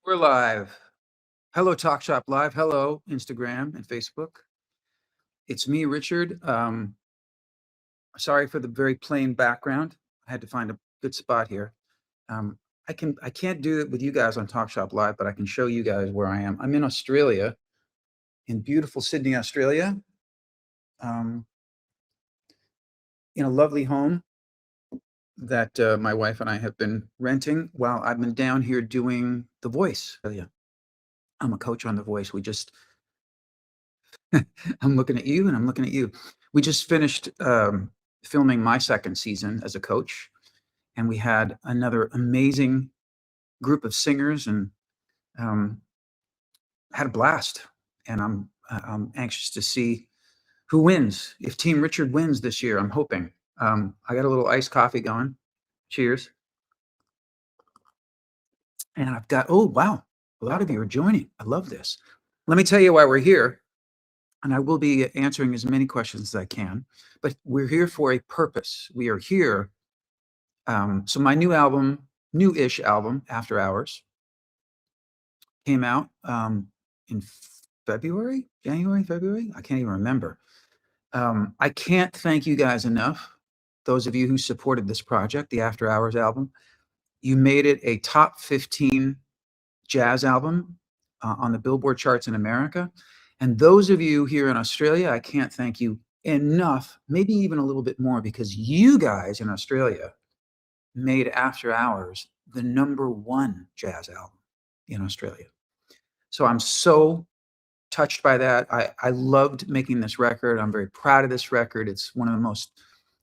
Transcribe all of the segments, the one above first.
We're live. Hello, Talk Shop Live. Hello, Instagram and Facebook. It's me, Richard. Sorry for the very plain background. I had to find a good spot here. Um, I can't do it with you guys on Talk Shop Live, but I can show you guys where I am. I'm in Australia, in beautiful Sydney, Australia, in a lovely home that my wife and I have been renting while I've been down here doing The Voice. Yeah, I'm a coach on The Voice. I'm looking at you and I'm looking at you. We just finished filming my second season as a coach, and we had another amazing group of singers and had a blast. And I'm anxious to see who wins. If Team Richard wins this year, I'm hoping. I got a little iced coffee going. Cheers. And I've got, oh, wow, a lot of you are joining. I love this. Let me tell you why we're here. And I will be answering as many questions as I can, but we're here for a purpose. We are here. So my new album, new-ish album, After Hours, came out in February, February? I can't even remember. I can't thank you guys enough, those of you who supported this project, the After Hours album. You made it a top 15 jazz album on the Billboard charts in America. And those of you here in Australia, I can't thank you enough, maybe even a little bit more, because you guys in Australia made After Hours the #1 jazz album in Australia. So I'm so touched by that. I loved making this record. I'm very proud of this record. It's one of the most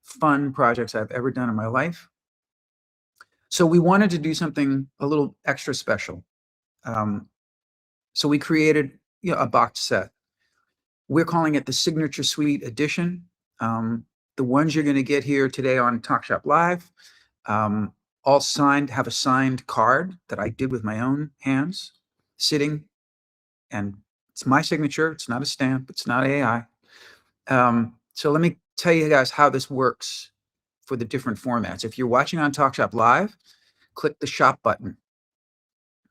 fun projects I've ever done in my life. So we wanted to do something a little extra special. So we created a box set. We're calling it the Signature Suite Edition. The ones you're going to get here today on Talk Shop Live, all signed, have a signed card that I did with my own hands, sitting, and it's my signature. It's not a stamp. It's not AI. So let me tell you guys how this works for the different formats. If you're watching on Talk Shop Live, click the shop button.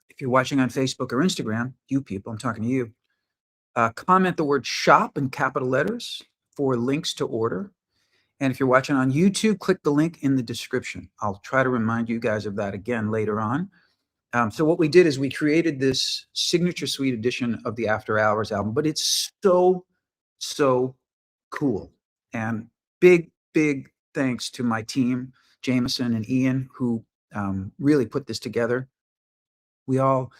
If you're watching on Facebook or Instagram, you people, I'm talking to you, comment the word shop in capital letters for links to order. And if you're watching on YouTube, click the link in the description. I'll try to remind you guys of that again later on. So what we did is we created this Signature Suite edition of the After Hours album, but it's so cool. And big thanks to my team, Jameson and Ian, who really put this together. We all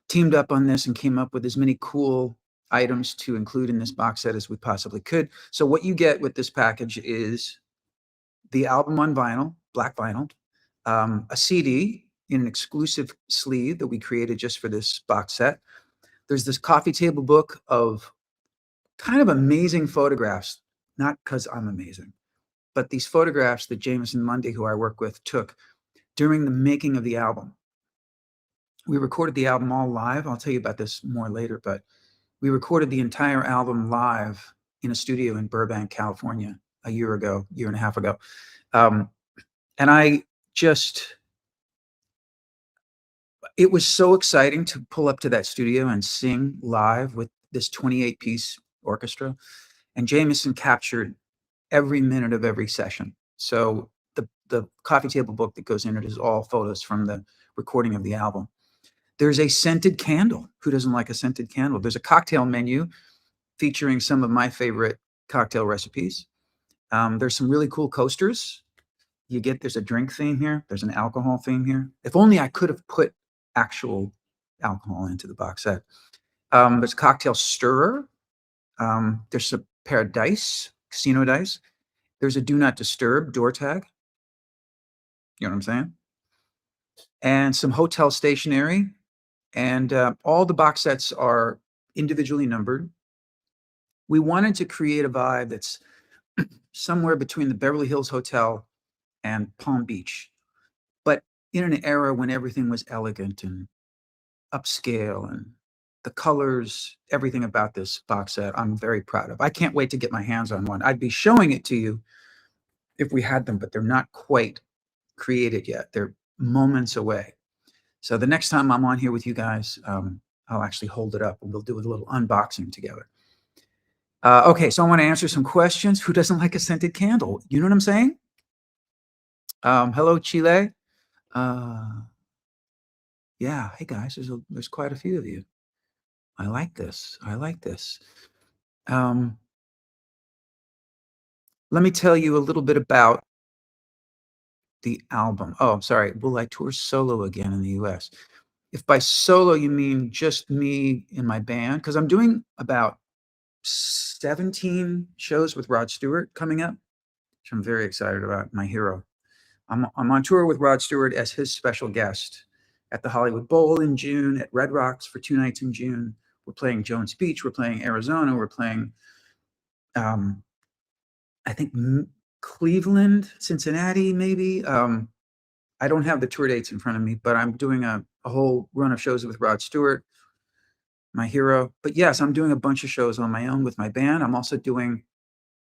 teamed up on this and came up with as many cool items to include in this box set as we possibly could. So what you get with this package is the album on vinyl, black vinyl, a CD in an exclusive sleeve that we created just for this box set. There's this coffee table book of kind of amazing photographs, not because I'm amazing, but these photographs that Jameson Mundy, who I work with, took during the making of the album. We recorded the album all live. I'll tell you about this more later, but we recorded the entire album live in a studio in Burbank, California, a year and a half ago. And it was so exciting to pull up to that studio and sing live with this 28-piece orchestra. And Jameson captured every minute of every session. So the coffee table book that goes in it is all photos from the recording of the album. There's a scented candle. Who doesn't like a scented candle? There's a cocktail menu featuring some of my favorite cocktail recipes. There's some really cool coasters. There's a drink theme here. There's an alcohol theme here. If only I could have put actual alcohol into the box set. There's a cocktail stirrer. There's a pair of dice, casino dice. There's a do not disturb door tag. You know what I'm saying? And some hotel stationery. And all the box sets are individually numbered. We wanted to create a vibe that's somewhere between the Beverly Hills Hotel and Palm Beach, but in an era when everything was elegant and upscale, and the colors, everything about this box set, I'm very proud of. I can't wait to get my hands on one. I'd be showing it to you if we had them, but they're not quite created yet. They're moments away. So the next time I'm on here with you guys, I'll actually hold it up and we'll do a little unboxing together. Okay, so I want to answer some questions. Who doesn't like a scented candle? You know what I'm saying? Hello, Chile. Yeah, hey guys, there's quite a few of you. I like this. I like this. Let me tell you a little bit about the album. Oh, I'm sorry. Will I tour solo again in the US? If by solo you mean just me in my band, because I'm doing about 17 shows with Rod Stewart coming up, which I'm very excited about, my hero. I'm on tour with Rod Stewart as his special guest at the Hollywood Bowl in June, at Red Rocks for 2 nights in June. We're playing Jones Beach. We're playing Arizona. We're playing, I think, Cleveland, Cincinnati, maybe. I don't have the tour dates in front of me, but I'm doing a whole run of shows with Rod Stewart, my hero. But yes, I'm doing a bunch of shows on my own with my band. I'm also doing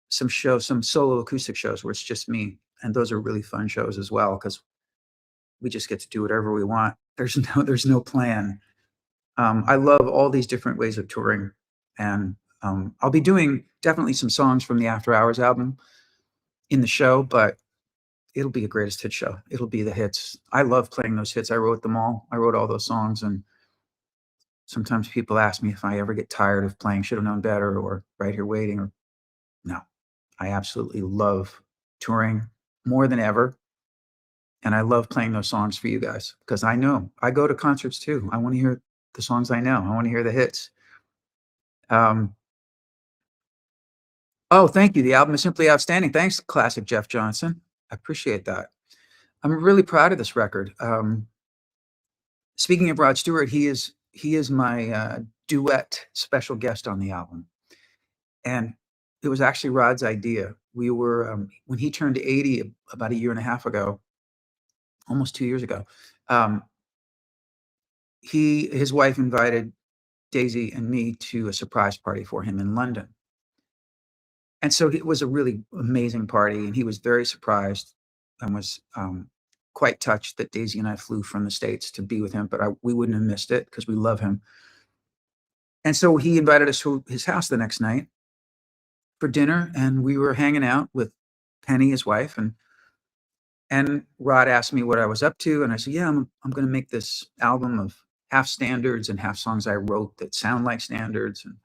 some solo acoustic shows where it's just me. And those are really fun shows as well, because we just get to do whatever we want. There's no plan. I love all these different ways of touring. And I'll be doing definitely some songs from the After Hours album in the show, but it'll be a greatest hit show. It'll be the hits. I love playing those hits. I wrote them all. I wrote all those songs. And sometimes people ask me if I ever get tired of playing Should Have Known Better or Right Here Waiting. Or no, I absolutely love touring more than ever. And I love playing those songs for you guys, because I know I go to concerts too. I want to hear the songs I know. I want to hear the hits. Oh, thank you. The album is simply outstanding. Thanks, classic Jeff Johnson. I appreciate that. I'm really proud of this record. Speaking of Rod Stewart, he is my duet special guest on the album, and it was actually Rod's idea. We were when he turned 80 about a year and a half ago, almost 2 years ago. His wife invited Daisy and me to a surprise party for him in London. And so it was a really amazing party, and he was very surprised and was quite touched that Daisy and I flew from the States to be with him, but we wouldn't have missed it because we love him. And so he invited us to his house the next night for dinner, and we were hanging out with Penny, his wife, and Rod asked me what I was up to, and I said, yeah, I'm going to make this album of half standards and half songs I wrote that sound like standards. And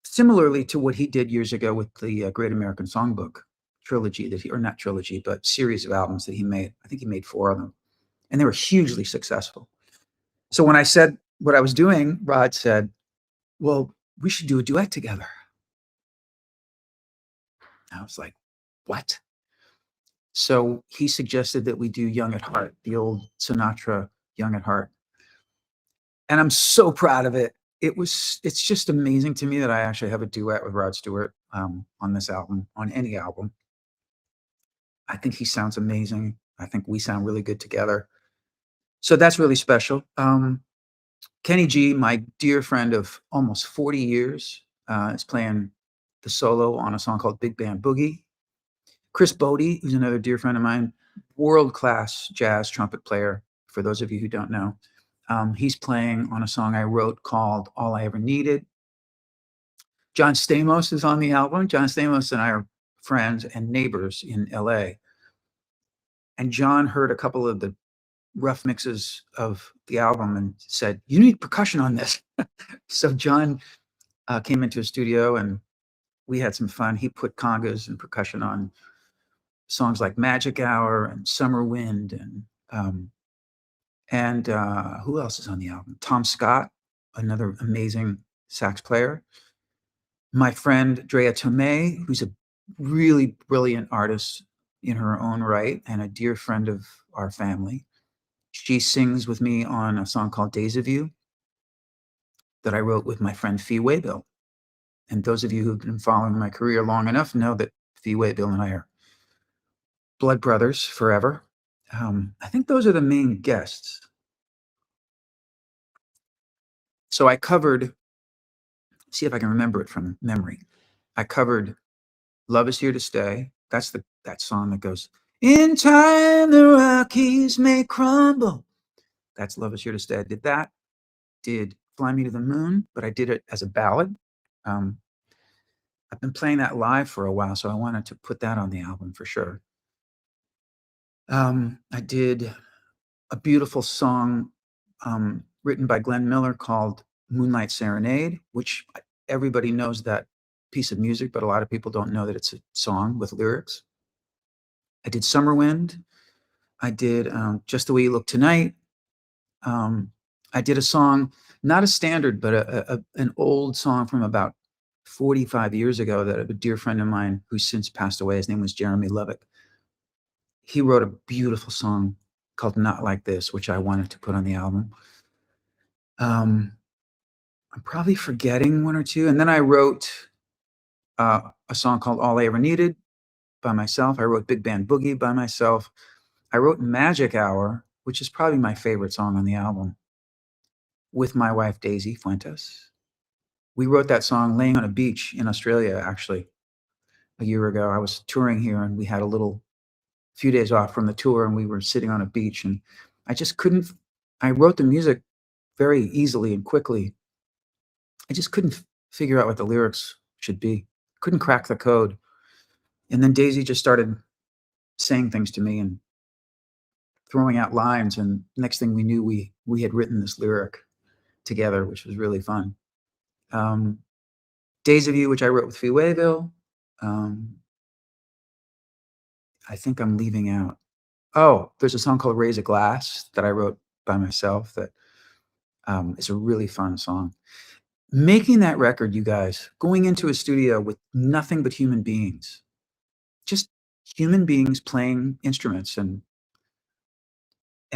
similarly to what he did years ago with the Great American Songbook trilogy or not trilogy, but series of albums that he made. I think he made 4 of them, and they were hugely successful. So when I said what I was doing, Rod said, well, we should do a duet together. I was like, what? So he suggested that we do Young at Heart, the old Sinatra Young at Heart. And I'm so proud of it. It's just amazing to me that I actually have a duet with Rod Stewart on this album, on any album. I think he sounds amazing. I think we sound really good together. So that's really special. Kenny G, my dear friend of almost 40 years, is playing the solo on a song called Big Band Boogie. Chris Botti, who's another dear friend of mine, world-class jazz trumpet player, for those of you who don't know. He's playing on a song I wrote called All I Ever Needed. John Stamos is on the album. John Stamos and I are friends and neighbors in LA. And John heard a couple of the rough mixes of the album and said, you need percussion on this. So John came into a studio and we had some fun. He put congas and percussion on songs like Magic Hour and Summer Wind and who else is on the album? Tom Scott, another amazing sax player. My friend Drea Tomei, who's a really brilliant artist in her own right and a dear friend of our family. She sings with me on a song called Days of You that I wrote with my friend Fee Waybill. And those of you who've been following my career long enough know that Fee Waybill and I are blood brothers forever. I think those are the main guests. So I covered, see if I can remember it from memory. I covered Love Is Here to Stay. That's that song that goes, in time the Rockies may crumble. That's Love Is Here to Stay. I did that. Did Fly Me to the Moon, but I did it as a ballad. I've been playing that live for a while, so I wanted to put that on the album for sure. I did a beautiful song written by Glenn Miller called Moonlight Serenade, which everybody knows that piece of music, but a lot of people don't know that it's a song with lyrics. I did Summer Wind. I did Just the Way You Look Tonight. I did a song, not a standard, but an old song from about 45 years ago that a dear friend of mine who's since passed away, his name was Jeremy Levick. He wrote a beautiful song called Not Like This, which I wanted to put on the album. I'm probably forgetting one or two. And then I wrote a song called All I Ever Needed by myself. I wrote Big Band Boogie by myself. I wrote Magic Hour, which is probably my favorite song on the album, with my wife, Daisy Fuentes. We wrote that song laying on a beach in Australia, actually, a year ago. I was touring here, and we had a few days off from the tour, and we were sitting on a beach, and I wrote the music very easily and quickly. I just couldn't figure out what the lyrics should be. Couldn't crack the code. And then Daisy just started saying things to me and throwing out lines, and next thing we knew, we had written this lyric together, which was really fun. Days of You, which I wrote with Fee Wayville. I think I'm leaving out. Oh, there's a song called Raise a Glass that I wrote by myself that is a really fun song. Making that record, you guys, going into a studio with nothing but human beings, just human beings playing instruments and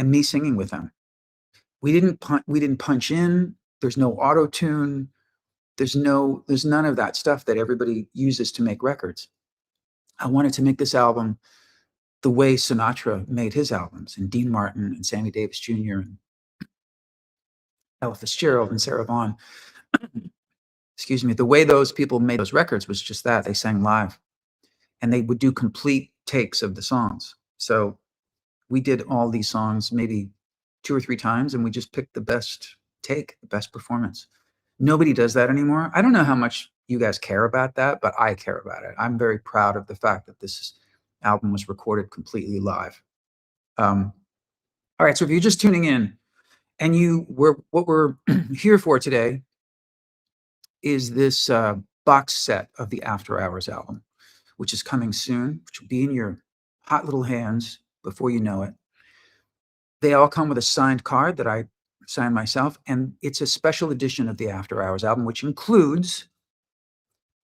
me singing with them. We didn't punch in. There's no auto tune. There's none of that stuff that everybody uses to make records. I wanted to make this album the way Sinatra made his albums, and Dean Martin and Sammy Davis Jr. and Ella Fitzgerald and Sarah Vaughan. Excuse me. The way those people made those records was just that. They sang live, and they would do complete takes of the songs. So we did all these songs maybe 2 or 3 times, and we just picked the best take, the best performance. Nobody does that anymore. I don't know how much you guys care about that, but I care about it. I'm very proud of the fact that this album was recorded completely live. All right, so if you're just tuning in, and what we're here for today is this box set of the After Hours album, which is coming soon, which will be in your hot little hands before you know it. They all come with a signed card that I signed myself, and it's a special edition of the After Hours album, which includes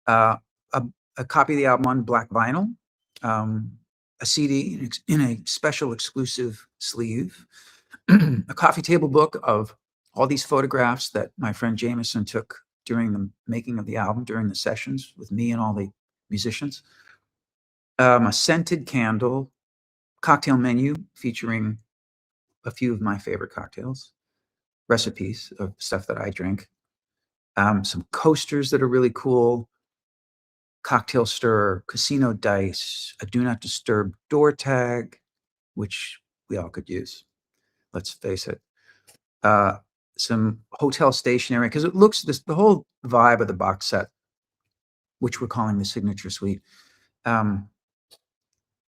a copy of the album on black vinyl, a CD in a special exclusive sleeve, a coffee table book of all these photographs that my friend Jameson took during the making of the album, during the sessions with me and all the musicians, a scented candle, cocktail menu featuring a few of my favorite cocktails, recipes of stuff that I drink, some coasters that are really cool, cocktail stirrer, casino dice, a do not disturb door tag, which we all could use, let's face it, some hotel stationery, because it looks, the whole vibe of the box set, which we're calling the Signature Suite,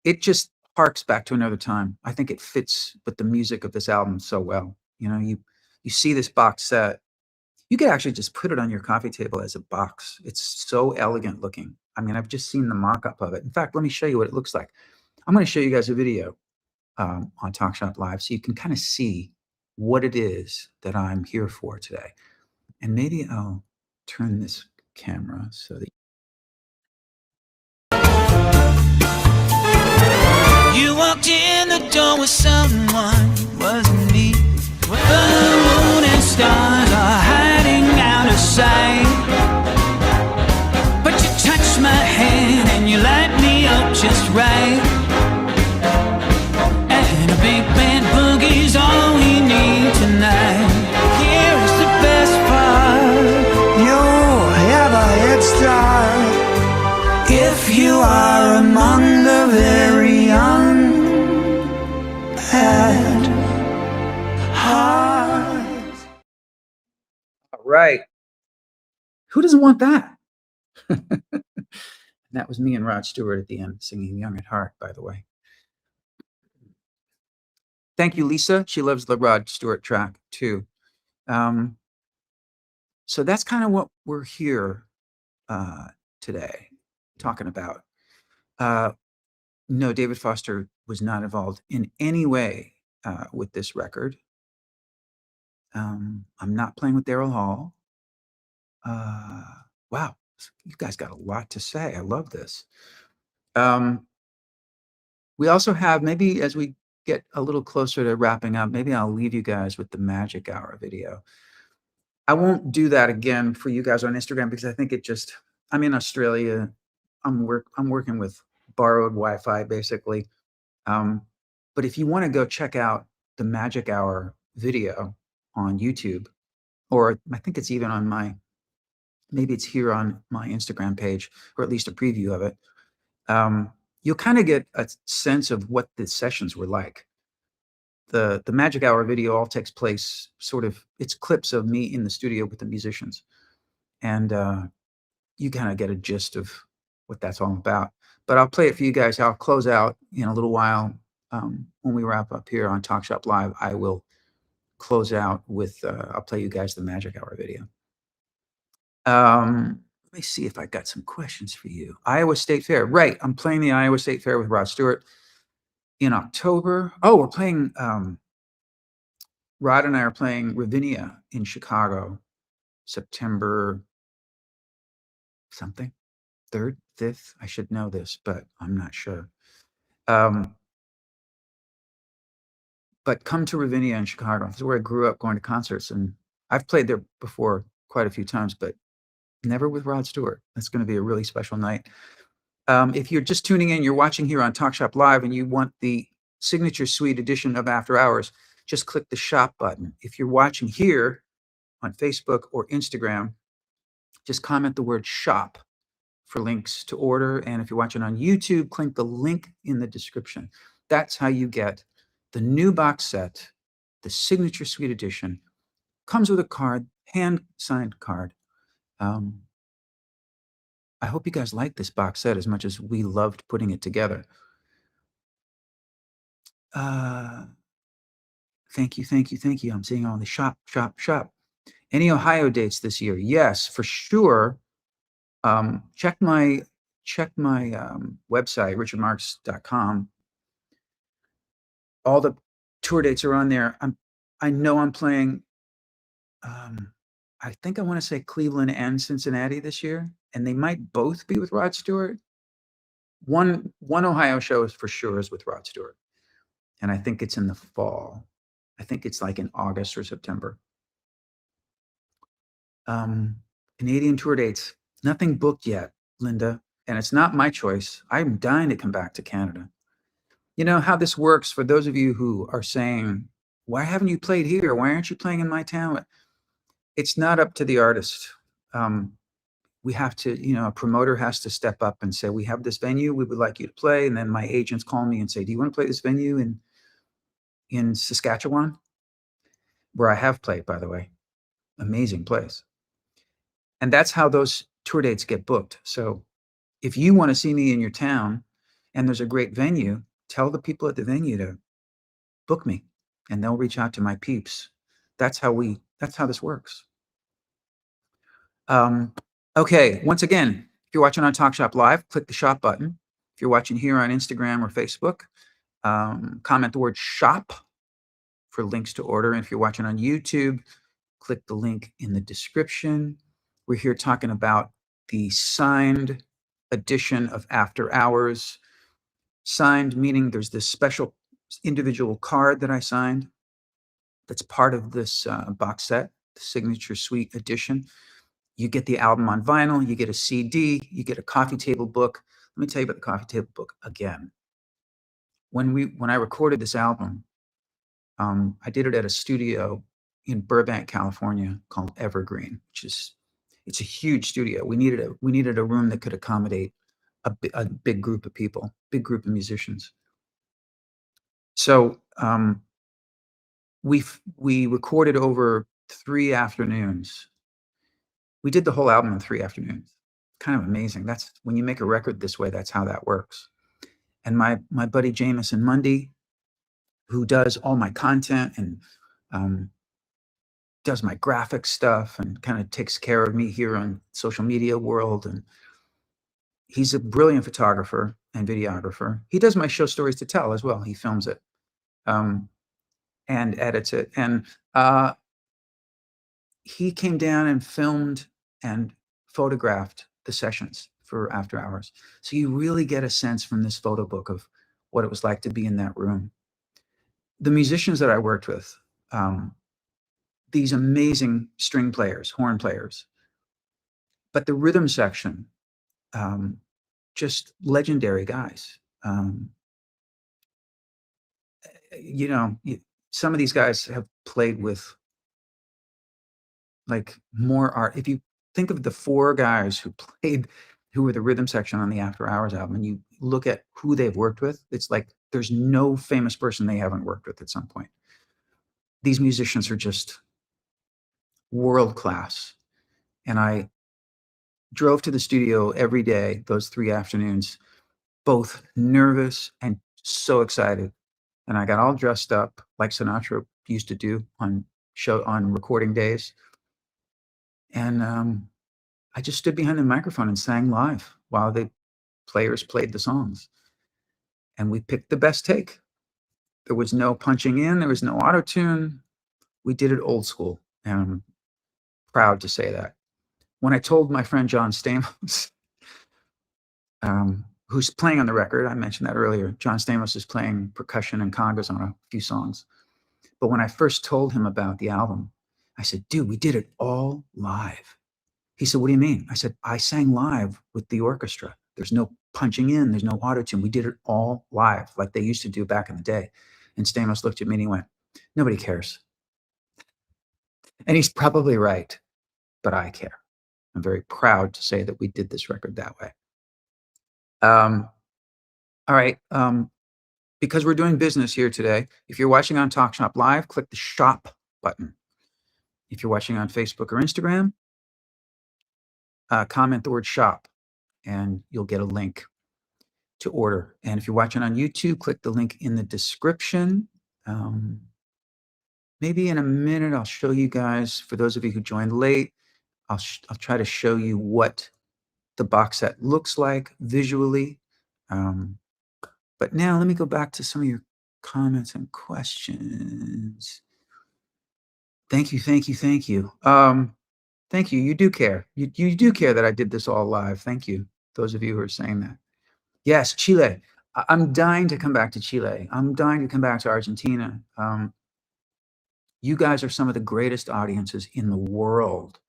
it just harks back to another time. I think it fits with the music of this album so well. You know, you see this box set, you could actually just put it on your coffee table as a box. It's so elegant looking. I mean, I've just seen the mock-up of it. In fact, let me show you what it looks like. I'm going to show you guys a video on Talk Shop Live so you can kind of see what it is that I'm here for today. And maybe I'll turn this camera so that you walked in the door with someone, wasn't me. The moon and stars are hiding out of sight, but you touched my hand and you light me up just right. And a big band boogie's all we need tonight. Here's the best part, you'll have a head start if you are among the very young at right. Who doesn't want that? That was me and Rod Stewart at the end singing Young at Heart, by the way. Thank you, Lisa. She loves the Rod Stewart track too. So that's kind of what we're here today talking about. No, David Foster was not involved in any way with this record. I'm not playing with Daryl Hall. Wow, you guys got a lot to say. I love this. We also have, maybe as we get a little closer to wrapping up, maybe I'll leave you guys with the Magic Hour video. I won't do that again for you guys on Instagram because I think I'm in Australia. I'm working with borrowed Wi-Fi basically. But if you want to go check out the Magic Hour video on YouTube, or I think it's even on maybe it's here on my Instagram page, or at least a preview of it. You'll kind of get a sense of what the sessions were like. The Magic Hour video all takes place it's clips of me in the studio with the musicians. And you kind of get a gist of what that's all about. But I'll play it for you guys. I'll close out in a little while. When we wrap up here on Talk Shop Live, I will close out with, I'll play you guys the Magic Hour video. Let me see if I got some questions for you. Iowa State Fair. Right. I'm playing the Iowa State Fair with Rod Stewart in October. Oh, we're playing, Rod and I are playing Ravinia in Chicago, September something, 3rd, 5th. I should know this, but I'm not sure. But come to Ravinia in Chicago. This is where I grew up going to concerts, and I've played there before quite a few times, but never with Rod Stewart. That's going to be a really special night. If you're just tuning in, you're watching here on Talk Shop Live, and you want the signature suite edition of After Hours, just click the shop button. If you're watching here on Facebook or Instagram, just comment the word shop for links to order. And if you're watching on YouTube, click the link in the description. That's how you get the new box set, the signature suite edition. Comes with a card, hand-signed card. I hope you guys like this box set as much as we loved putting it together. Thank you, thank you, thank you. I'm seeing all the shop. Any Ohio dates this year? Yes, for sure. Check my website, richardmarx.com. All the tour dates are on there. I know I'm playing, I think I want to say Cleveland and Cincinnati this year, and they might both be with Rod Stewart. One Ohio show is for sure is with Rod Stewart, and I think it's in the fall. I think it's like in August or September. Canadian tour dates, nothing booked yet, Linda, and it's not my choice. I'm dying to come back to Canada. You know how this works for those of you who are saying, why haven't you played here? Why aren't you playing in my town? It's not up to the artist. We have to, a promoter has to step up and say, we have this venue, we would like you to play. And then my agents call me and say, do you want to play this venue in Saskatchewan? Where I have played, by the way. Amazing place. And that's how those tour dates get booked. So if you want to see me in your town and there's a great venue, tell the people at the venue to book me and they'll reach out to my peeps. That's how this works. Okay, once again, if you're watching on Talk Shop Live, click the shop button. If you're watching here on Instagram or Facebook, comment the word shop for links to order. And if you're watching on YouTube, click the link in the description. We're here talking about the signed edition of After Hours. Signed meaning there's this special individual card that I signed that's part of this box set, the signature suite edition. You get the album on vinyl, you get a CD, you get a coffee table book. Let me tell you about the coffee table book again. When I recorded this album, I did it at a studio in Burbank, California called Evergreen, it's a huge studio. We needed a room that could accommodate a big group of people, big group of musicians. So we recorded over 3 afternoons We did the whole album in 3 afternoons. Kind of amazing. That's when you make a record this way, that's how that works. And my buddy Jameson Mundy, who does all my content and does my graphic stuff and kind of takes care of me here on social media world. And he's a brilliant photographer and videographer. He does my show Stories to Tell as well. He films it and edits it. And he came down and filmed and photographed the sessions for After Hours. So you really get a sense from this photo book of what it was like to be in that room. The musicians that I worked with, these amazing string players, horn players, but the rhythm section, just legendary guys. You know, some of these guys have played with like more art. If you think of the 4 guys who were the rhythm section on the After Hours album, and you look at who they've worked with, it's like there's no famous person they haven't worked with at some point. These musicians are just world class. And I drove to the studio every day, those 3 afternoons, both nervous and so excited. And I got all dressed up like Sinatra used to do on recording days. And I just stood behind the microphone and sang live while the players played the songs. And we picked the best take. There was no punching in. There was no auto-tune. We did it old school. And I'm proud to say that. When I told my friend John Stamos, who's playing on the record, I mentioned that earlier. John Stamos is playing percussion and congas on a few songs. But when I first told him about the album, I said, dude, we did it all live. He said, what do you mean? I said, I sang live with the orchestra. There's no punching in. There's no auto-tune. We did it all live like they used to do back in the day. And Stamos looked at me and he went, nobody cares. And he's probably right, but I care. I'm very proud to say that we did this record that way. All right. Because we're doing business here today, if you're watching on Talk Shop Live, click the shop button. If you're watching on Facebook or Instagram, comment the word shop and you'll get a link to order. And if you're watching on YouTube, click the link in the description. Maybe in a minute, I'll show you guys, for those of you who joined late, I'll try to show you what the box set looks like visually. But now let me go back to some of your comments and questions. Thank you, thank you, thank you. Thank you. You do care. You do care that I did this all live. Thank you, those of you who are saying that. Yes, Chile. I'm dying to come back to Chile. I'm dying to come back to Argentina. You guys are some of the greatest audiences in the world.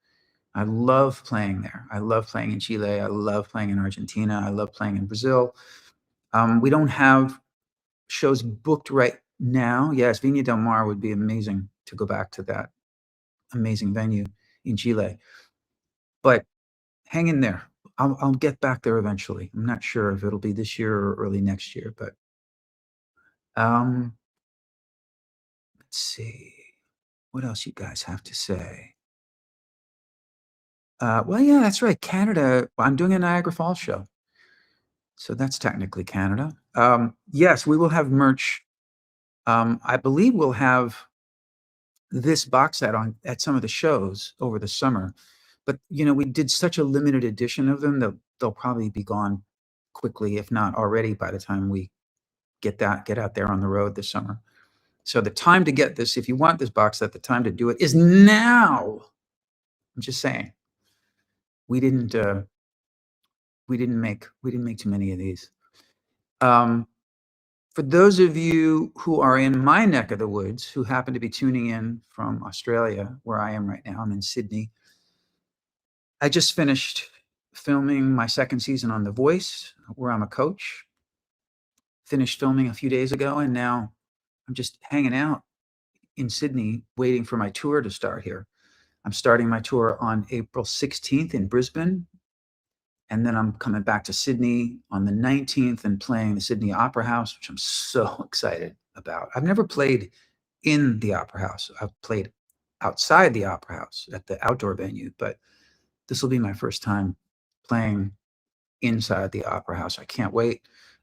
I love playing there. I love playing in Chile. I love playing in Argentina. I love playing in Brazil. We don't have shows booked right now. Yes, Viña del Mar would be amazing to go back to that amazing venue in Chile. But hang in there. I'll get back there eventually. I'm not sure if it'll be this year or early next year, but let's see. What else you guys have to say? Well, yeah, that's right. Canada. I'm doing a Niagara Falls show. So that's technically Canada. Yes, we will have merch. I believe we'll have this box set on at some of the shows over the summer. But, you know, we did such a limited edition of them that they'll probably be gone quickly, if not already, by the time we get out there on the road this summer. So the time to get this, if you want this box set, the time to do it is now. I'm just saying. We didn't make too many of these. For those of you who are in my neck of the woods, who happen to be tuning in from Australia, where I am right now, I'm in Sydney. I just finished filming my 2nd season on The Voice, where I'm a coach. Finished filming a few days ago, and now I'm just hanging out in Sydney, waiting for my tour to start here. I'm starting my tour on April 16th in Brisbane. And then I'm coming back to Sydney on the 19th and playing the Sydney Opera House, which I'm so excited about. I've never played in the Opera House. I've played outside the Opera House at the outdoor venue, but this will be my first time playing inside the Opera House. I can't wait.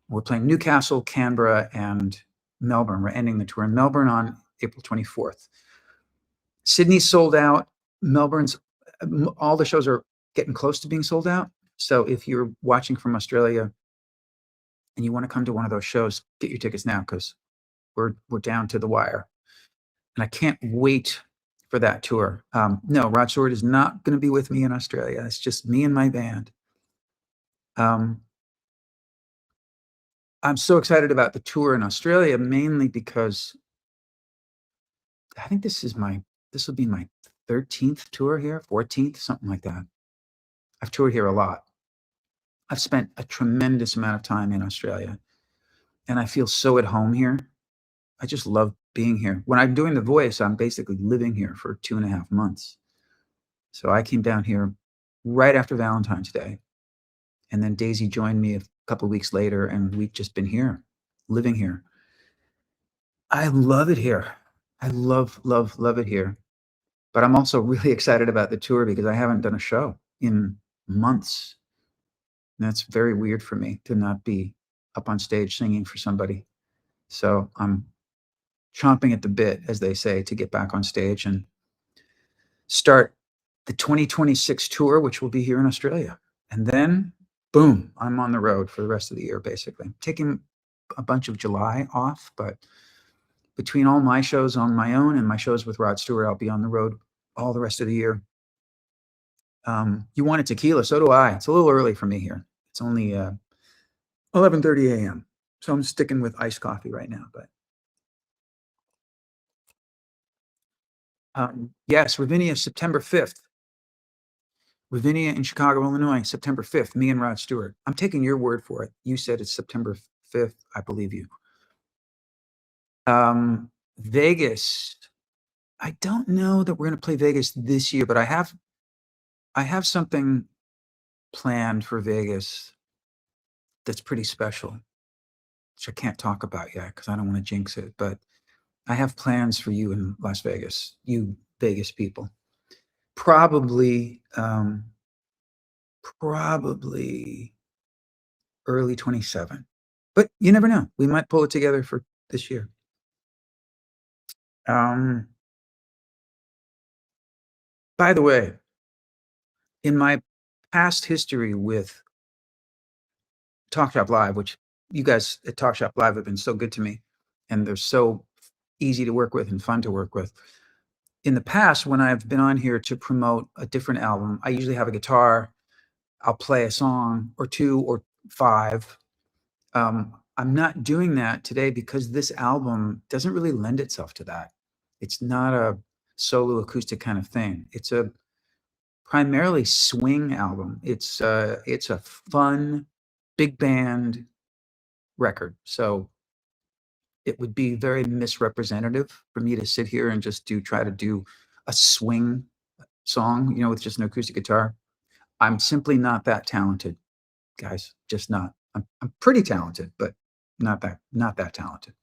We're playing Newcastle, Canberra, and Melbourne. We're ending the tour in Melbourne on April 24th. Sydney's sold out. Melbourne's, all the shows are getting close to being sold out. So if you're watching from Australia and you want to come to one of those shows, get your tickets now, because we're down to the wire. And I can't wait for that tour. No, Rod Stewart is not going to be with me in Australia. It's just me and my band. I'm so excited about the tour in Australia, mainly because I think this will be my 13th tour here, 14th, something like that. I've toured here a lot. I've spent a tremendous amount of time in Australia, and I feel so at home here. I just love being here. When I'm doing The Voice, I'm basically living here for 2.5 months. So I came down here right after Valentine's Day, and then Daisy joined me a couple of weeks later, and we've just been here, living here. I love it here. I love, love, love it here. But I'm also really excited about the tour because I haven't done a show in months. And that's very weird for me to not be up on stage singing for somebody. So I'm chomping at the bit, as they say, to get back on stage and start the 2026 tour, which will be here in Australia. And then, boom, I'm on the road for the rest of the year, basically. I'm taking a bunch of July off, but between all my shows on my own and my shows with Rod Stewart, I'll be on the road all the rest of the year. You wanted tequila, so do I. It's a little early for me here. It's only 11:30 a.m. So I'm sticking with iced coffee right now. But yes, Ravinia, September 5th. Ravinia in Chicago, Illinois, September 5th, me and Rod Stewart. I'm taking your word for it. You said it's September 5th. I believe you. Vegas. I don't know that we're going to play Vegas this year, but I have something planned for Vegas that's pretty special, which I can't talk about yet because I don't want to jinx it. But I have plans for you in Las Vegas, you Vegas people. Probably early 27. But you never know. We might pull it together for this year. By the way, in my past history with Talk Shop Live, which you guys at Talk Shop Live have been so good to me, and they're so easy to work with and fun to work with. In the past, when I've been on here to promote a different album, I usually have a guitar. I'll play a song or 2 or 5. I'm not doing that today because this album doesn't really lend itself to that. It's not a solo acoustic kind of thing. It's a primarily swing album. It's a fun big band record. So it would be very misrepresentative for me to sit here and just try to do a swing song, with just an acoustic guitar. I'm simply not that talented, guys. Just not. I'm pretty talented, but not that talented.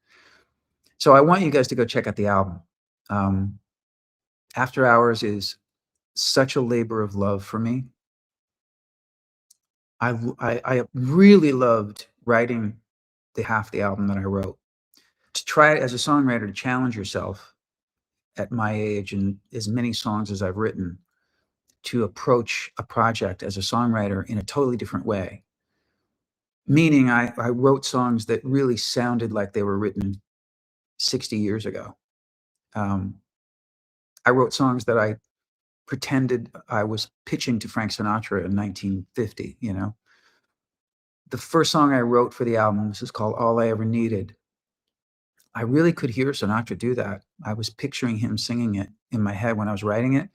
So I want you guys to go check out the album. After Hours is such a labor of love for me. I really loved writing the half the album that I wrote. To try as a songwriter to challenge yourself at my age and as many songs as I've written, to approach a project as a songwriter in a totally different way. Meaning I wrote songs that really sounded like they were written 60 years ago. I wrote songs that I pretended I was pitching to Frank Sinatra in 1950, The first song I wrote for the album, this is called All I Ever Needed. I really could hear Sinatra do that. I was picturing him singing it in my head when I was writing it.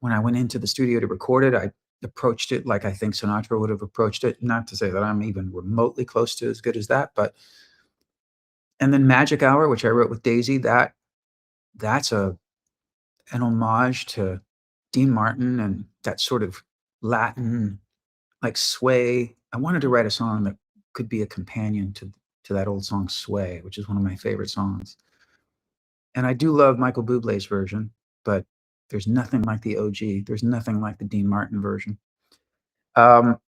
When I went into the studio to record it, I approached it like I think Sinatra would have approached it. Not to say that I'm even remotely close to as good as that, and then Magic Hour, which I wrote with Daisy, that's an homage to Dean Martin and that sort of Latin, like sway. I wanted to write a song that could be a companion to that old song Sway, which is one of my favorite songs. And I do love Michael Bublé's version, but there's nothing like the OG. There's nothing like the Dean Martin version. Um,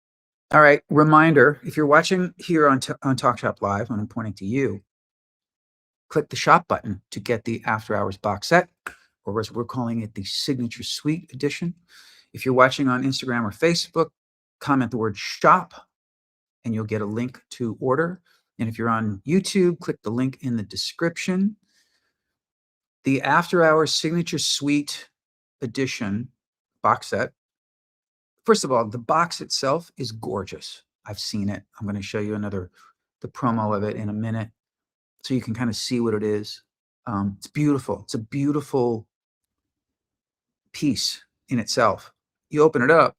all right. Reminder, if you're watching here on Talk Shop Live, and I'm pointing to you, click the shop button to get the After Hours box set, or as we're calling it, the Signature Suite Edition. If you're watching on Instagram or Facebook, comment the word shop and you'll get a link to order. And if you're on YouTube, click the link in the description. The After Hours Signature Suite Edition box set. First of all, the box itself is gorgeous. I've seen it. I'm going to show you the promo of it in a minute so you can kind of see what it is. It's beautiful. It's a beautiful piece in itself. You open it up,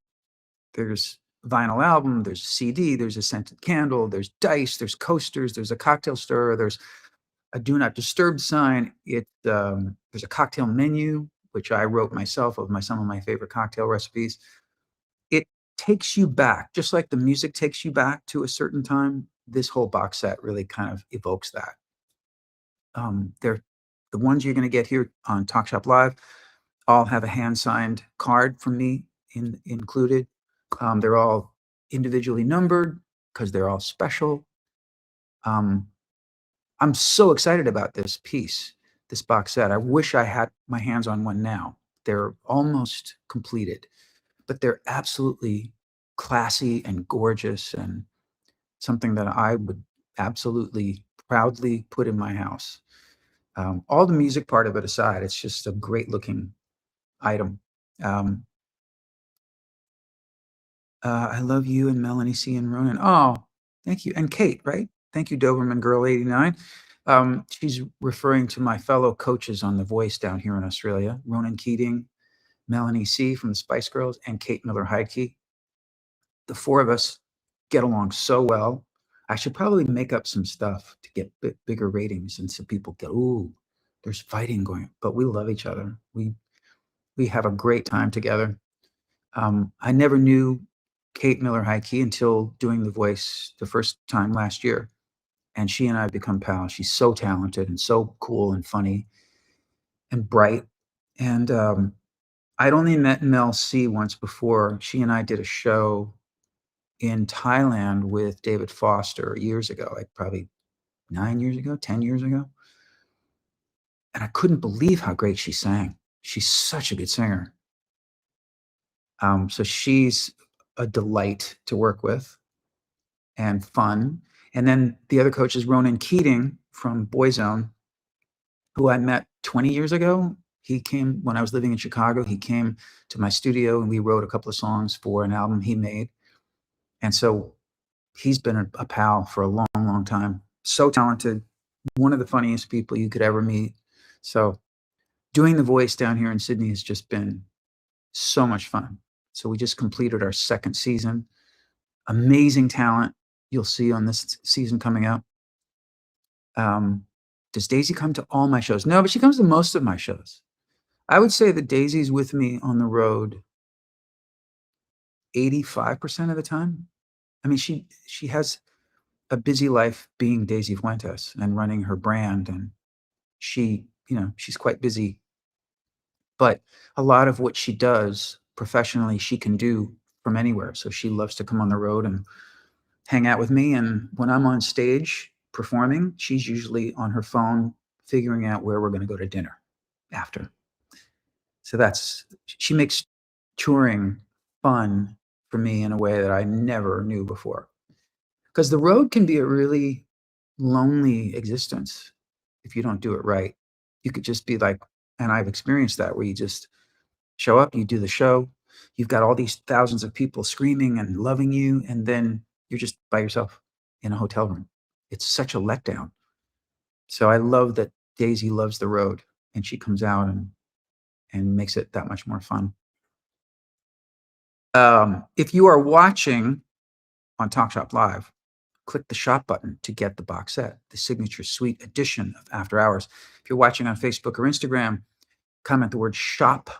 there's vinyl album, there's CD, there's a scented candle, there's dice, there's coasters, there's a cocktail stirrer, there's a do not disturb sign. There's a cocktail menu, which I wrote myself of some of my favorite cocktail recipes. It takes you back, just like the music takes you back to a certain time. This whole box set really kind of evokes that. They're the ones you're going to get here on Talk Shop Live all have a hand-signed card from me included. They're all individually numbered because they're all special. I'm so excited about this piece, this box set. I wish I had my hands on one now. They're almost completed, but they're absolutely classy and gorgeous and something that I would absolutely proudly put in my house. All the music part of it aside, it's just a great looking item. I love you and Melanie C. and Ronan. Oh, thank you. And Kate, right? Thank you, Doberman Girl 89. She's referring to my fellow coaches on The Voice down here in Australia, Ronan Keating, Melanie C. from the Spice Girls, and Kate Miller-Heidke. The four of us get along so well. I should probably make up some stuff to get bigger ratings and so people go, ooh, there's fighting going. But we love each other. We have a great time together. I never knew Kate Miller-Heidke until doing The Voice the first time last year. And she and I have become pals. She's so talented and so cool and funny and bright. And I'd only met Mel C once before. She and I did a show in Thailand with David Foster years ago, like probably 9 years ago, 10 years ago. And I couldn't believe how great she sang. She's such a good singer. So she's a delight to work with and fun. And then the other coach is Ronan Keating from Boyzone, who I met 20 years ago. He came when I was living in Chicago. He came to my studio and we wrote a couple of songs for an album he made. And so he's been a pal for a long, long time. So talented, one of the funniest people you could ever meet. So doing The Voice down here in Sydney has just been so much fun. So we just completed our second season. Amazing talent you'll see on this season coming up. Does Daisy come to all my shows? No, but she comes to most of my shows. I would say that Daisy's with me on the road 85% of the time. I mean, she has a busy life being Daisy Fuentes and running her brand, and she's quite busy. But a lot of what she does professionally, she can do from anywhere. So she loves to come on the road and hang out with me. And when I'm on stage performing, she's usually on her phone figuring out where we're going to go to dinner after. So she makes touring fun for me in a way that I never knew before. Because the road can be a really lonely existence if you don't do it right. You could just be like, and I've experienced that, where you just show up, you do the show, you've got all these thousands of people screaming and loving you, and then you're just by yourself in a hotel room. It's such a letdown. So I love that Daisy loves the road and she comes out and makes it that much more fun. If you are watching on Talk Shop Live, click the shop button to get the box set, the Signature Suite Edition of After Hours. If you're watching on Facebook or Instagram, comment the word shop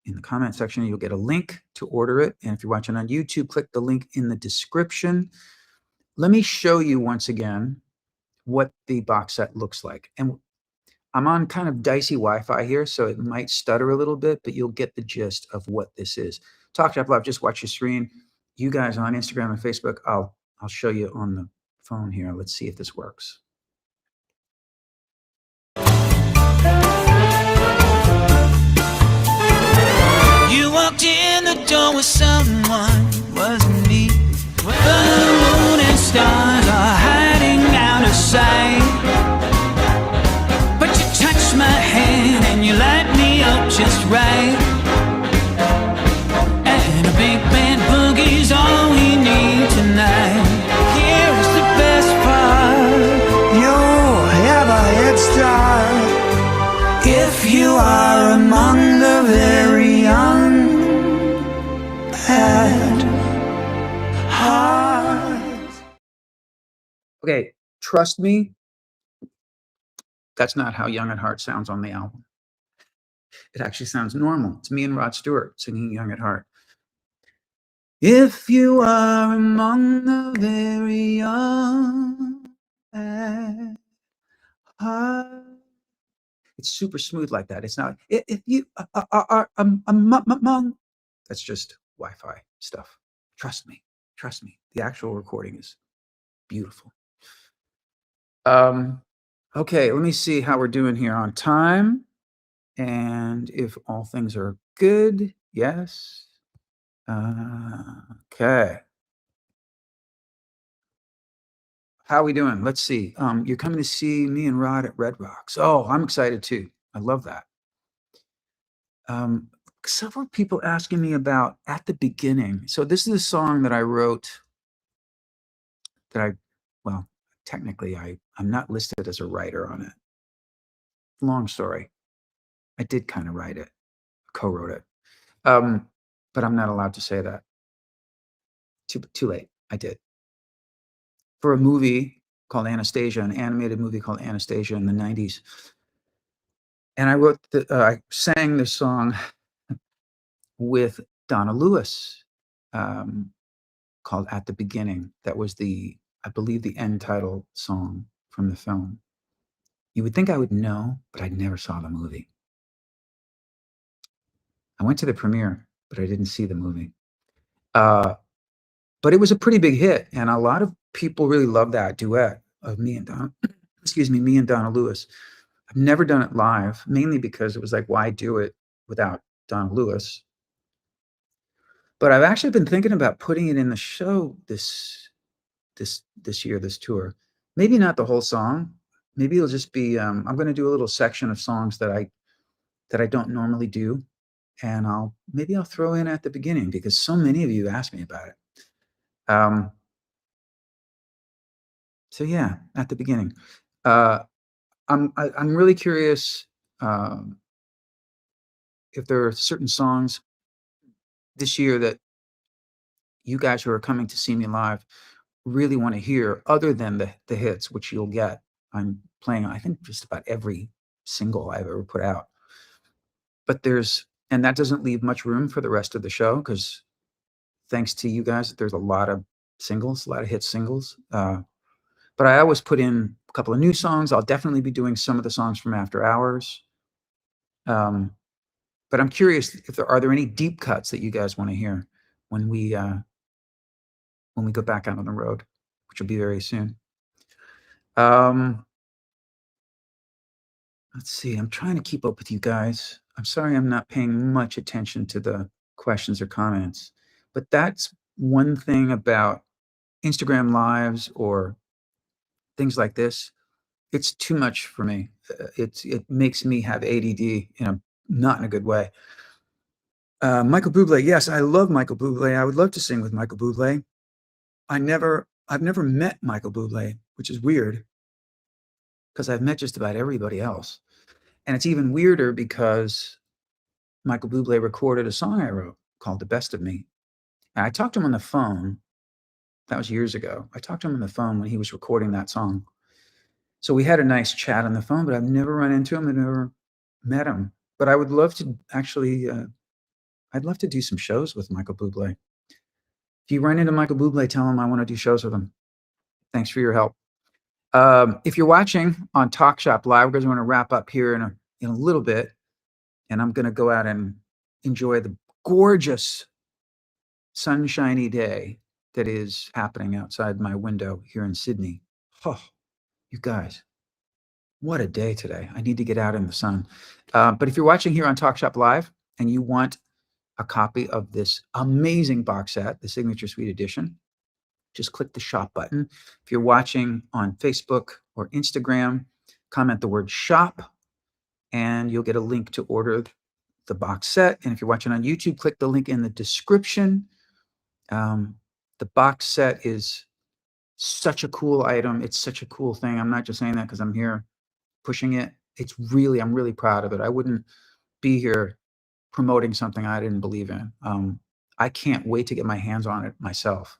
in the comment section. You'll get a link to order it. And if you're watching on YouTube, click the link in the description. Let me show you once again what the box set looks like. And I'm on kind of dicey Wi-Fi here, so it might stutter a little bit, but you'll get the gist of what this is. Talk Shop Live, just watch your screen. you guys on Instagram and Facebook, I'll show you on the phone here. Let's see if this works. You walked in the door with someone, wasn't me. The moon and stars are hiding out of sight. But you touched my hand and you light me up just right. And a big band boogie's all we need tonight. Here's the best part, you'll have a head start if you are among the very young at heart. Okay, trust me, that's not how Young at Heart sounds on the album. It actually sounds normal. It's me and Rod Stewart singing Young at Heart. If you are among the very young at heart. It's super smooth like that. It's not, if you are among, that's just Wi-Fi stuff. Trust me. The actual recording is beautiful. Okay, let me see how we're doing here on time. And if all things are good, yes. Okay. How are we doing? Let's see. You're coming to see me and Rod at Red Rocks. Oh, I'm excited too. I love that. Several people asking me about At the Beginning. So this is a song that I wrote well, technically I'm not listed as a writer on it. Long story. I did kind of write it, co-wrote it. But I'm not allowed to say that. Too late. I did. For a movie called Anastasia, an animated movie called Anastasia in the 90s. And I sang this song with Donna Lewis, called At the Beginning. That was I believe, the end title song from the film. You would think I would know, but I never saw the movie. I went to the premiere, but I didn't see the movie. But it was a pretty big hit, and a lot of people really love that duet of me and Donna Lewis. I've never done it live, mainly because it was like, why do it without Donna Lewis? But I've actually been thinking about putting it in the show this year, this tour. Maybe not the whole song. Maybe it'll just be, I'm going to do a little section of songs that I don't normally do. And maybe I'll throw in At the Beginning, because so many of you asked me about it. So yeah, At the Beginning. I'm really curious if there are certain songs this year that you guys who are coming to see me live really want to hear, other than the hits, which you'll get. I'm playing, I think, just about every single I've ever put out. But and that doesn't leave much room for the rest of the show, because thanks to you guys, there's a lot of singles, a lot of hit singles. But I always put in a couple of new songs. I'll definitely be doing some of the songs from After Hours. But I'm curious if are there any deep cuts that you guys want to hear when we go back out on the road, which will be very soon. Let's see. I'm trying to keep up with you guys. I'm sorry I'm not paying much attention to the questions or comments, but that's one thing about Instagram Lives or things like this. It's too much for me. It makes me have ADD, not in a good way. Michael Bublé. Yes, I love Michael Bublé. I would love to sing with Michael Bublé. I've never met Michael Bublé, which is weird, because I've met just about everybody else. And it's even weirder because Michael Bublé recorded a song I wrote called The Best of Me. And I talked to him on the phone. That was years ago. I talked to him on the phone when he was recording that song. So we had a nice chat on the phone, but I've never run into him and never met him. But I would love to actually, I'd love to do some shows with Michael Bublé. If you run into Michael Bublé, tell him I want to do shows with him. Thanks for your help. If you're watching on Talk Shop Live, we're going to wrap up here in a little bit, and I'm going to go out and enjoy the gorgeous sunshiny day that is happening outside my window here in Sydney. Oh, you guys, what a day today. I need to get out in the sun. But if you're watching here on Talk Shop Live and you want a copy of this amazing box set, the Signature Suite Edition, just click the shop button. If you're watching on Facebook or Instagram, comment the word shop and you'll get a link to order the box set. And if you're watching on YouTube, click the link in the description. The box set is such a cool item. It's such a cool thing. I'm not just saying that because I'm here pushing it. I'm really proud of it. I wouldn't be here promoting something I didn't believe in. I can't wait to get my hands on it myself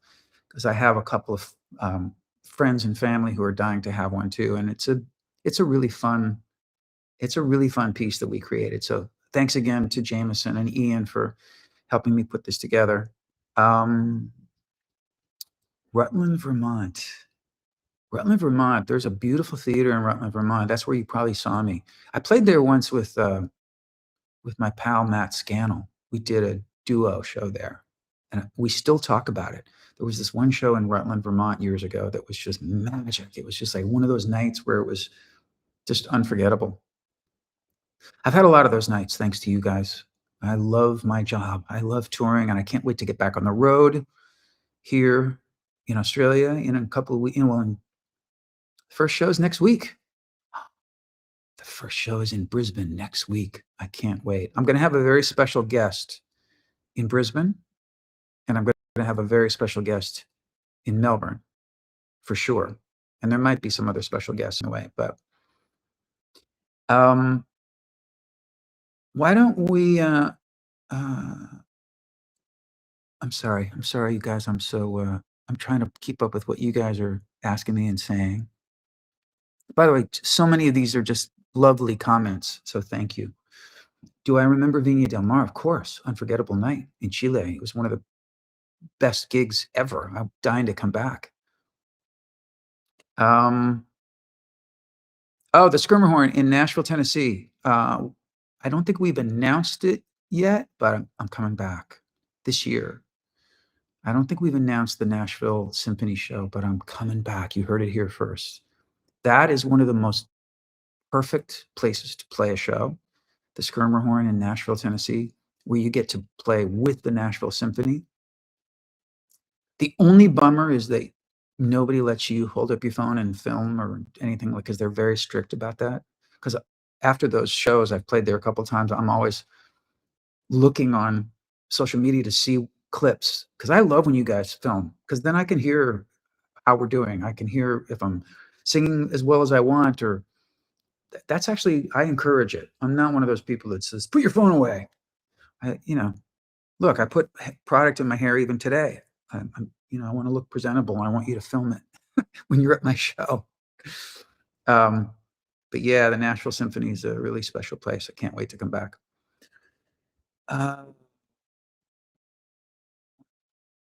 because I have a couple of friends and family who are dying to have one too. And it's a really fun piece that we created. So thanks again to Jameson and Ian for helping me put this together. Rutland, Vermont. Rutland, Vermont. There's a beautiful theater in Rutland, Vermont. That's where you probably saw me. I played there once with my pal Matt Scannell. We did a duo show there, and we still talk about it. There was this one show in Rutland, Vermont years ago that was just magic. It was just like one of those nights where it was just unforgettable. I've had a lot of those nights thanks to you guys. I love my job. I love touring, and I can't wait to get back on the road here in Australia in a couple of weeks. The first show is next week. The first show is in Brisbane next week. I can't wait. I'm going to have a very special guest in Brisbane, and I'm going to have a very special guest in Melbourne for sure. And there might be some other special guests in the way, but why don't we I'm sorry, you guys. I'm trying to keep up with what you guys are asking me and saying. By the way, so many of these are just lovely comments, so thank you. Do I remember Viña del Mar? Of course. Unforgettable night in Chile. It was one of the best gigs ever. I'm dying to come back. Oh, the Skirmerhorn in Nashville, Tennessee. I don't think we've announced it yet, but I'm coming back this year. I don't think we've announced the Nashville Symphony Show, but I'm coming back. You heard it here first. That is one of the most perfect places to play a show, the Skirmerhorn in Nashville, Tennessee, where you get to play with the Nashville Symphony. The only bummer is that nobody lets you hold up your phone and film or anything, because they're very strict about that. Because after those shows, I've played there a couple of times, I'm always looking on social media to see clips, because I love when you guys film, because then I can hear how we're doing. I can hear if I'm singing as well as I want, or that's actually, I encourage it. I'm not one of those people that says, put your phone away. Look, I put product in my hair even today. I want to look presentable, and I want you to film it when you're at my show. But yeah, the Nashville Symphony is a really special place. I can't wait to come back.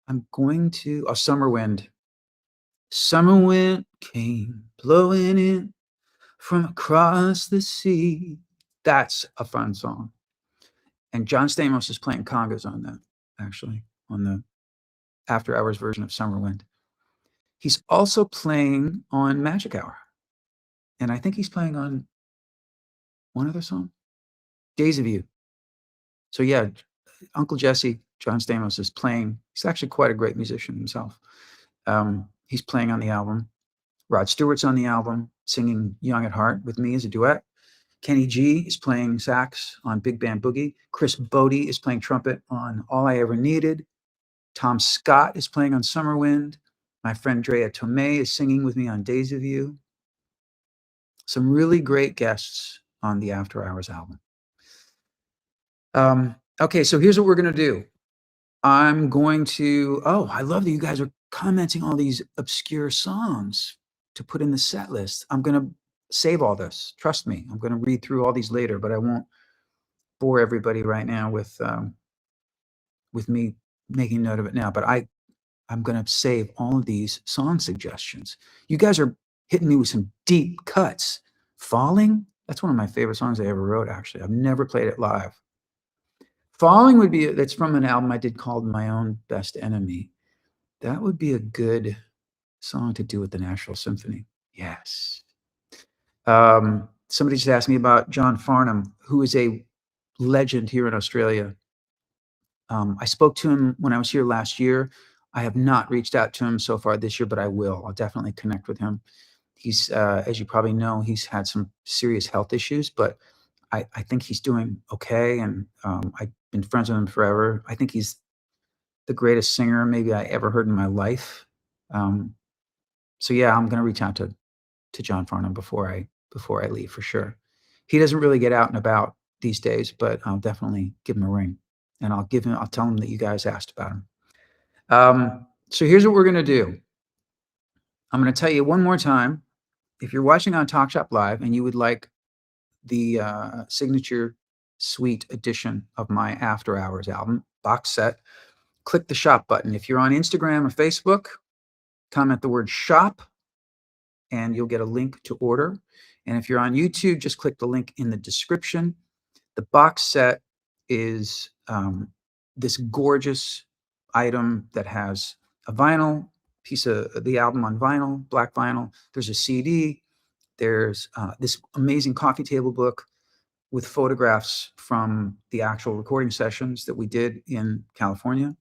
I'm going to, Summer Wind. Summer wind came blowing in from across the sea. That's a fun song. And John Stamos is playing congas on that, actually, on the after hours version of Summer Wind. He's also playing on Magic Hour. And I think he's playing on one other song, Days of You. So yeah, Uncle Jesse, John Stamos, is playing. He's actually quite a great musician himself. He's playing on the album. Rod Stewart's on the album, singing Young at Heart with me as a duet. Kenny G is playing sax on Big Band Boogie. Chris Botti is playing trumpet on All I Ever Needed. Tom Scott is playing on Summer Wind. My friend Drea Tomei is singing with me on Days of You. Some really great guests on the After Hours album. Okay, so here's what we're going to do. I'm going to, I love that you guys are commenting all these obscure songs to put in the set list. I'm going to save all this. Trust me. I'm going to read through all these later, but I won't bore everybody right now with me making note of it now. But I'm going to save all of these song suggestions. You guys are hitting me with some deep cuts. Falling, that's one of my favorite songs I ever wrote, actually. I've never played it live. Falling would be, that's from an album I did called My Own Best Enemy. That would be a good song to do with the Nashville Symphony. Yes. Somebody just asked me about John Farnham, who is a legend here in Australia. I spoke to him when I was here last year. I have not reached out to him so far this year, but I will. I'll definitely connect with him. He's, as you probably know, he's had some serious health issues, but I think he's doing okay. And I've been friends with him forever. I think he's the greatest singer maybe I ever heard in my life. So yeah, I'm going to reach out to John Farnham before I leave for sure. He doesn't really get out and about these days, but I'll definitely give him a ring, and I'll tell him that you guys asked about him. So here's what we're going to do. I'm going to tell you one more time. If you're watching on Talk Shop Live and you would like the signature suite edition of my After Hours album box set, click the shop button. If you're on Instagram or Facebook, comment the word shop and you'll get a link to order. And if you're on YouTube, just click the link in the description. The box set is this gorgeous item that has a vinyl piece of the album on vinyl, black vinyl. There's a CD. There's this amazing coffee table book with photographs from the actual recording sessions that we did in California.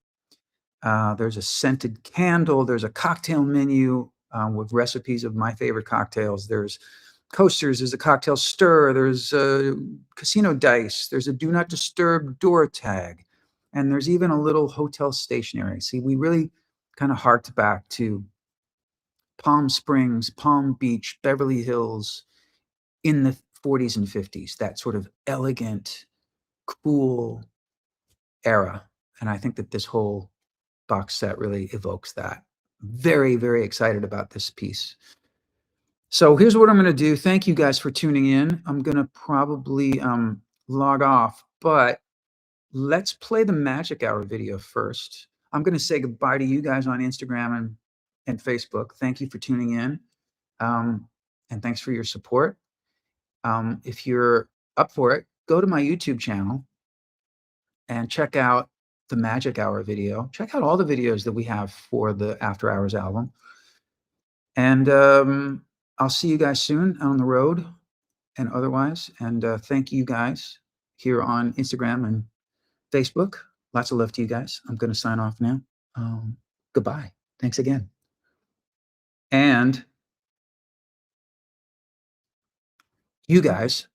There's a scented candle. There's a cocktail menu with recipes of my favorite cocktails. There's coasters. There's a cocktail stir. There's casino dice. There's a do not disturb door tag. And there's even a little hotel stationery. See, we really kind of harked back to Palm Springs, Palm Beach, Beverly Hills in the 40s and 50s, that sort of elegant, cool era. And I think that this whole box set really evokes that. Very, very excited about this piece. So here's what I'm going to do. Thank you guys for tuning in. I'm going to probably log off, but let's play the Magic Hour video first. I'm going to say goodbye to you guys on Instagram and Facebook. Thank you for tuning in. And thanks for your support. If you're up for it, go to my YouTube channel and check out the Magic Hour video. Check out all the videos that we have for the After Hours album. And I'll see you guys soon on the road and otherwise. And thank you guys here on Instagram and Facebook. Lots of love to you guys. I'm going to sign off now. Goodbye. Thanks again. And you guys,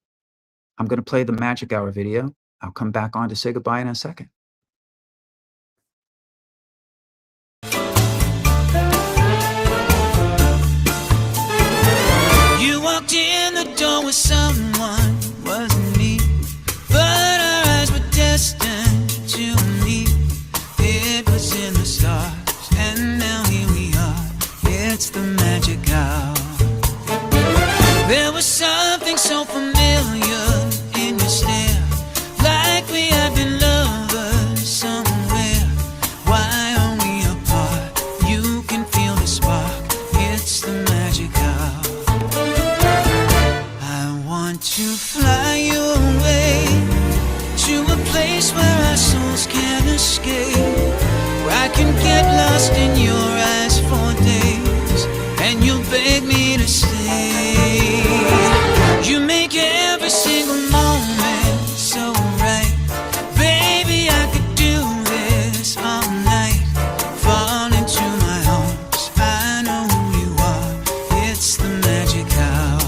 I'm going to play the Magic Hour video. I'll come back on to say goodbye in a second. You walked in the door with someone, wasn't me, but our eyes were destined to meet. It was in the stars, and now here we are. It's the magic hour. There was something so familiar in your stare, like we had been lovers somewhere. Why are we apart? You can feel the spark. It's the magic hour. I want to fly you away to a place where our souls can't escape, where I can get lost in your eyes for days, and you'll beg me to stay. You make every single moment so right. Baby, I could do this all night. Fall into my arms, I know who you are. It's the magic hour.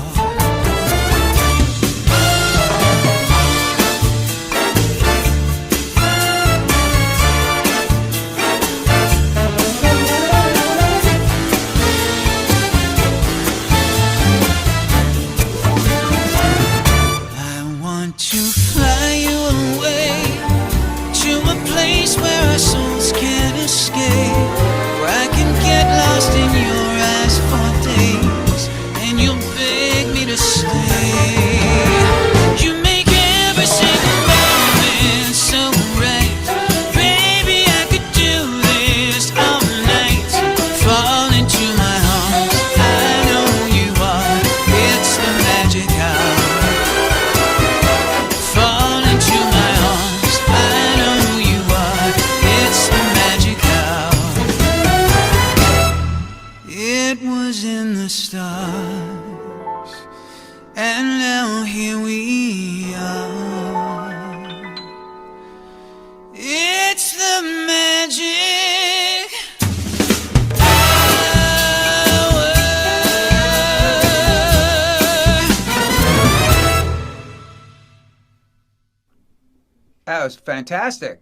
That was fantastic.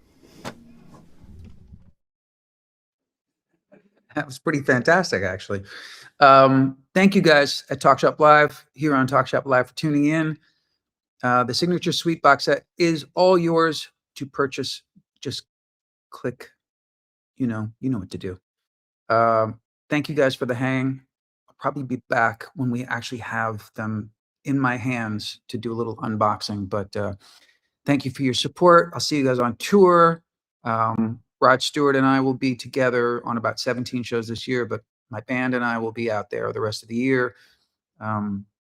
That was pretty fantastic, actually. Thank you guys at Talk Shop Live, here on Talk Shop Live, for tuning in. The Signature Suite box set is all yours to purchase. Just click, you know what to do. Thank you guys for the hang. I'll probably be back when we actually have them in my hands to do a little unboxing, but thank you for your support. I'll see you guys on tour. Rod Stewart and I will be together on about 17 shows this year, but my band and I will be out there the rest of the year.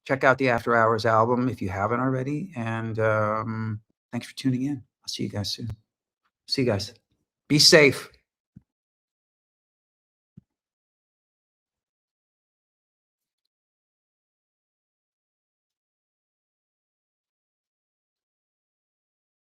Check out the After Hours album if you haven't already. And thanks for tuning in. I'll see you guys soon. See you guys. Be safe.